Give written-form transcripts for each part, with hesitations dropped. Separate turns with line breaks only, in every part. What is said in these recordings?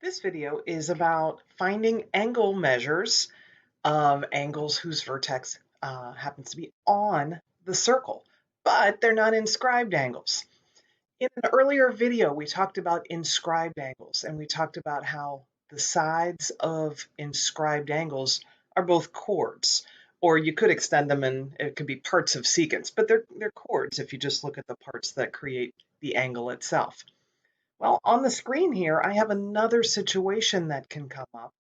This video is about finding angle measures of angles whose vertex happens to be on the circle, but they're not inscribed angles. In an earlier video, we talked about inscribed angles, and we talked about how the sides of inscribed angles are both chords, or you could extend them and it could be parts of secants, but they're chords if you just look at the parts that create the angle itself. Well, on the screen here, I have another situation that can come up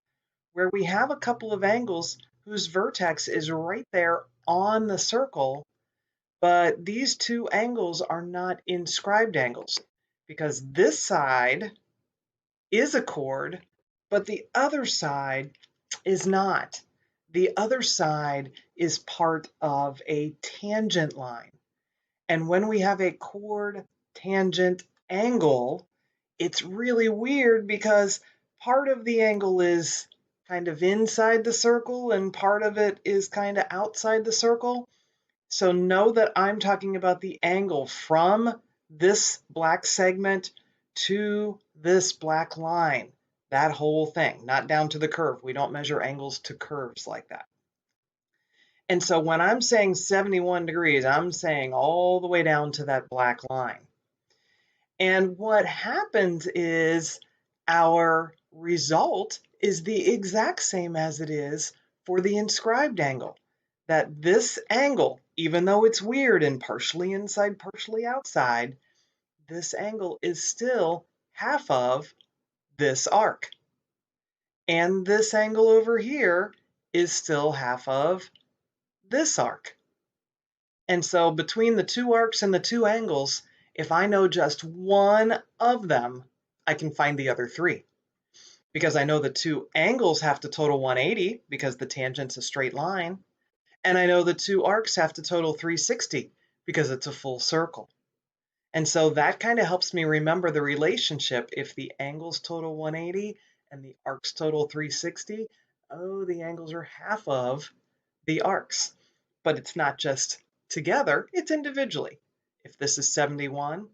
where we have a couple of angles whose vertex is right there on the circle, but these two angles are not inscribed angles because this side is a chord, but the other side is not. The other side is part of a tangent line. And when we have a chord tangent angle, it's really weird because part of the angle is kind of inside the circle and part of it is kind of outside the circle. So know that I'm talking about the angle from this black segment to this black line, that whole thing, not down to the curve. We don't measure angles to curves like that. And so when I'm saying 71 degrees, I'm saying all the way down to that black line. And what happens is our result is the exact same as it is for the inscribed angle. That this angle, even though it's weird and partially inside, partially outside, this angle is still half of this arc. And this angle over here is still half of this arc. And so between the two arcs and the two angles, if I know just one of them, I can find the other three. Because I know the two angles have to total 180 because the tangent's a straight line. And I know the two arcs have to total 360 because it's a full circle. And so that kind of helps me remember the relationship. If the angles total 180 and the arcs total 360, oh, the angles are half of the arcs. But it's not just together, it's individually. If this is 71,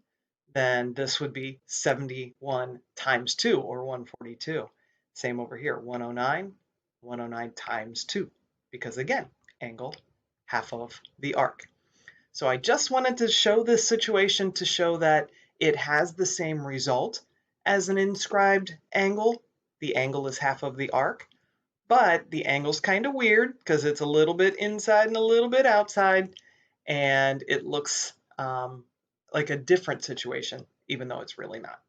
then this would be 71 times 2, or 142. Same over here, 109, 109 times 2, because again, angle, half of the arc. So I just wanted to show this situation to show that it has the same result as an inscribed angle. The angle is half of the arc, but the angle's kind of weird because it's a little bit inside and a little bit outside, and it looks like a different situation, even though it's really not.